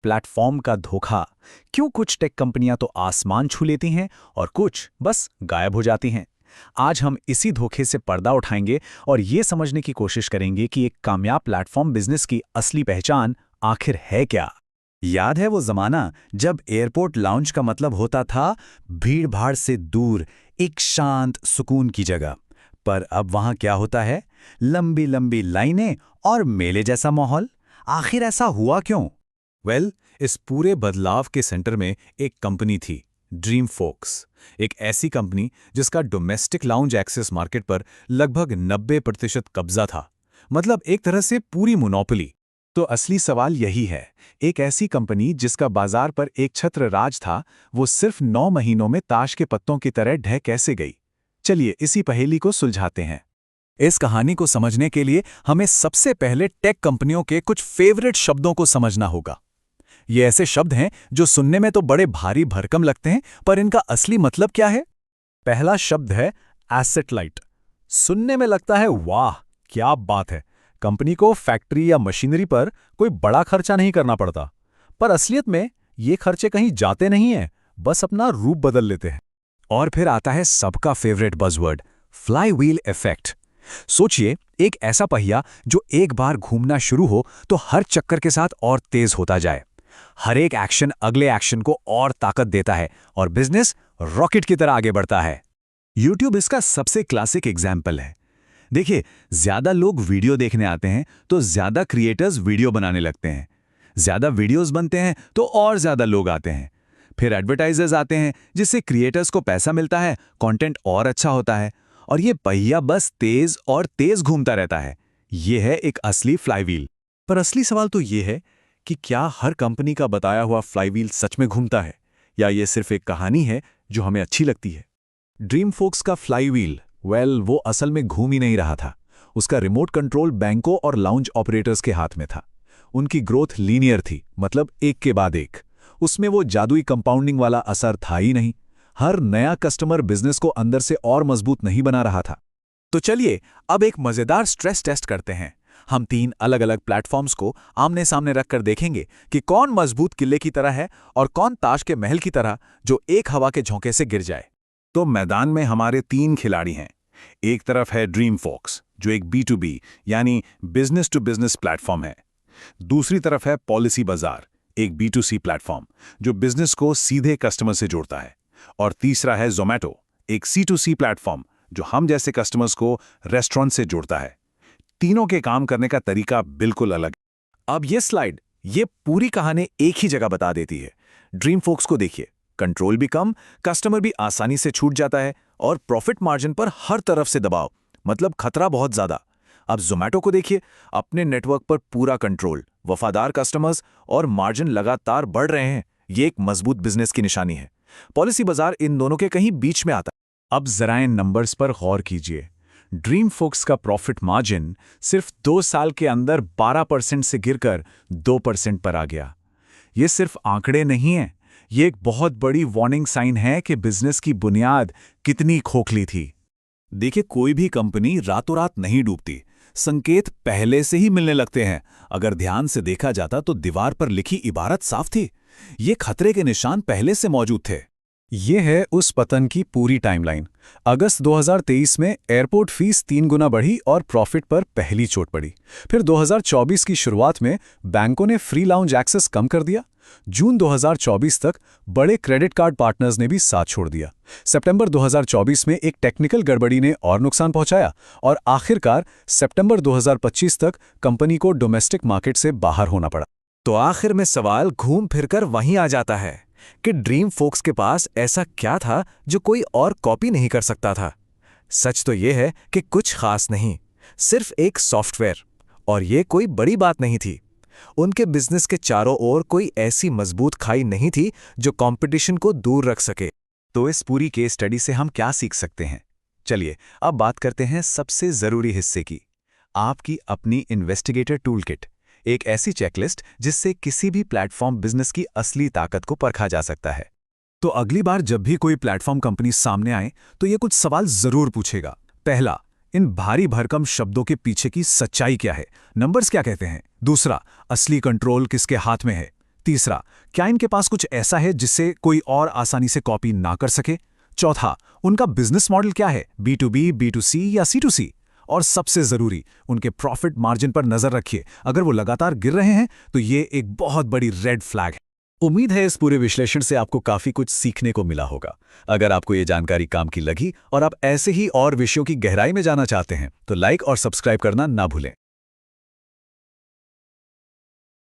Platform का धोखा। क्यों कुछ टेक कंपनियां तो आसमान छू लेती हैं और कुछ बस गायब हो जाती हैं। आज हम इसी धोखे से पर्दा उठाएंगे और ये समझने की कोशिश करेंगे कि एक कामयाब प्लेटफॉर्म बिजनेस की असली पहचान आखिर है क्या। याद है वो जमाना जब एयरपोर्ट लाउंज का मतलब होता था भीड़-भाड़ से दूर, एक शांत सुकून की जगह। पर अब वहां क्या होता है? लंबी लंबी लाइनें और मेले जैसा माहौल। आखिर ऐसा हुआ क्यों? इस पूरे बदलाव के सेंटर में एक कंपनी थी, ड्रीम फोक्स। एक ऐसी कंपनी जिसका डोमेस्टिक लाउंज एक्सेस मार्केट पर लगभग 90% कब्जा था। मतलब एक तरह से पूरी मोनोपोली। तो असली सवाल यही है, एक ऐसी कंपनी जिसका बाजार पर एक छत्र राज था, वो सिर्फ 9 महीनों में ताश के पत्तों की तरह ढह कैसे गई? चलिए इसी पहेली को सुलझाते हैं। इस कहानी को समझने के लिए हमें सबसे पहले टेक कंपनियों के कुछ फेवरेट शब्दों को समझना होगा। ये ऐसे शब्द हैं जो सुनने में तो बड़े भारी भरकम लगते हैं, पर इनका असली मतलब क्या है? पहला शब्द है एसेट लाइट। सुनने में लगता है वाह क्या बात है, कंपनी को फैक्ट्री या मशीनरी पर कोई बड़ा खर्चा नहीं करना पड़ता। पर असलियत में ये खर्चे कहीं जाते नहीं हैं, बस अपना रूप बदल लेते हैं। और फिर आता है सबका फेवरेट बज़वर्ड, फ्लाईव्हील इफेक्ट। सोचिए, एक ऐसा पहिया जो एक बार घूमना शुरू हो तो हर चक्कर के साथ और तेज होता जाए। हर एक एक्शन अगले एक्शन को और ताकत देता है और बिजनेस रॉकेट की तरह आगे बढ़ता है। YouTube इसका सबसे क्लासिक एग्जाम्पल है। देखिए, ज्यादा लोग वीडियो देखने आते हैं तो ज्यादा क्रिएटर्स वीडियो बनाने लगते हैं। ज्यादा वीडियोस बनते हैं तो और ज्यादा लोग आते हैं। फिर एडवर्टाइजर्स आते हैं जिससे क्रिएटर्स को पैसा मिलता है, कंटेंट और अच्छा होता है और ये पहिया बस तेज और तेज घूमता रहता है। ये है एक असली फ्लाईव्हील। पर असली सवाल तो ये है कि क्या हर कंपनी का बताया हुआ फ्लाईव्हील सच में घूमता है, या ये सिर्फ एक कहानी है जो हमें अच्छी लगती है? ड्रीम फोक्स का फ्लाईव्हील वो असल में घूम ही नहीं रहा था। उसका रिमोट कंट्रोल बैंकों और लाउंज ऑपरेटर्स के हाथ में था। उनकी ग्रोथ लीनियर थी, मतलब एक के बाद एक। उसमें वो जादुई कंपाउंडिंग वाला असर था ही नहीं। हर नया कस्टमर बिजनेस को अंदर से और मजबूत नहीं बना रहा था। तो चलिए अब एक मजेदार स्ट्रेस टेस्ट करते हैं। हम 3 अलग अलग प्लेटफॉर्म्स को आमने सामने रखकर देखेंगे कि कौन मजबूत किले की तरह है और कौन ताश के महल की तरह जो एक हवा के झोंके से गिर जाए। तो मैदान में हमारे 3 खिलाड़ी हैं। एक तरफ है ड्रीम फोक्स, जो एक B2B यानी बिजनेस टू बिजनेस प्लेटफॉर्म है। दूसरी तरफ है पॉलिसी बाजार, एक B2C प्लेटफॉर्म जो बिजनेस को सीधे कस्टमर से जोड़ता है। और तीसरा है ज़ोमैटो, एक C2C प्लेटफॉर्म जो हम जैसे कस्टमर्स को रेस्टोरेंट से जोड़ता है। तीनों के काम करने का तरीका बिल्कुल अलग है। अब ये स्लाइड ये पूरी कहानी एक ही जगह बता देती है। ड्रीम फोक्स को देखिए, कंट्रोल भी कम, कस्टमर भी आसानी से छूट जाता है और प्रॉफिट मार्जिन पर हर तरफ से दबाव, मतलब खतरा बहुत ज्यादा। अब ज़ोमैटो को देखिए, अपने नेटवर्क पर पूरा कंट्रोल, वफादार कस्टमर्स और मार्जिन लगातार बढ़ रहे हैं। ये एक मजबूत बिजनेस की निशानी है। पॉलिसी बाजार इन दोनों के कहीं बीच में आता है। अब जरा इन नंबर्स पर गौर कीजिए। ड्रीम फोक्स का प्रॉफिट मार्जिन सिर्फ 2 साल के अंदर 12% से गिरकर 2% पर आ गया। ये सिर्फ आंकड़े नहीं हैं, ये एक बहुत बड़ी वार्निंग साइन है कि बिजनेस की बुनियाद कितनी खोखली थी। देखिए, कोई भी कंपनी रातों रात नहीं डूबती, संकेत पहले से ही मिलने लगते हैं। अगर ध्यान से देखा जाता तो दीवार पर लिखी इबारत साफ थी। ये खतरे के निशान पहले से मौजूद थे। ये है उस पतन की पूरी टाइमलाइन। अगस्त 2023 में एयरपोर्ट फीस 3 गुना बढ़ी और प्रॉफिट पर पहली चोट पड़ी। फिर 2024 की शुरुआत में बैंकों ने फ्री लाउंज एक्सेस कम कर दिया। जून 2024 तक बड़े क्रेडिट कार्ड पार्टनर्स ने भी साथ छोड़ दिया। सितंबर 2024 में एक टेक्निकल गड़बड़ी ने और नुकसान पहुंचाया और आखिरकार सितंबर 2025 तक कंपनी को डोमेस्टिक मार्केट से बाहर होना पड़ा। तो आखिर में सवाल घूम फिरकर वहीं आ जाता है कि ड्रीम फोक्स के पास ऐसा क्या था जो कोई और कॉपी नहीं कर सकता था। सच तो यह है कि कुछ खास नहीं, सिर्फ एक सॉफ्टवेयर। और ये कोई बड़ी बात नहीं थी। उनके बिजनेस के चारों ओर कोई ऐसी मजबूत खाई नहीं थी जो कंपटीशन को दूर रख सके। तो इस पूरी केस स्टडी से हम क्या सीख सकते हैं? चलिए अब बात करते हैं सबसे जरूरी हिस्से की, आपकी अपनी इन्वेस्टिगेटर टूलकिट। एक ऐसी चेकलिस्ट जिससे किसी भी प्लेटफॉर्म बिजनेस की असली ताकत को परखा जा सकता है। तो अगली बार जब भी कोई प्लेटफॉर्म कंपनी सामने आए तो ये कुछ सवाल जरूर पूछेगा। पहला, इन भारी भरकम शब्दों के पीछे की सच्चाई क्या है? नंबर्स क्या कहते हैं? दूसरा, असली कंट्रोल किसके हाथ में है? तीसरा, क्या इनके पास कुछ ऐसा है जिससे कोई और आसानी से कॉपी ना कर सके? चौथा, उनका बिजनेस मॉडल क्या है, B2B, B2C या C2C? और सबसे जरूरी, उनके प्रॉफिट मार्जिन पर नजर रखिए। अगर वो लगातार गिर रहे हैं तो ये एक बहुत बड़ी रेड फ्लैग है। उम्मीद है इस पूरे विश्लेषण से आपको काफी कुछ सीखने को मिला होगा। अगर आपको ये जानकारी काम की लगी और आप ऐसे ही और विषयों की गहराई में जाना चाहते हैं तो लाइक और सब्सक्राइब करना ना भूलें।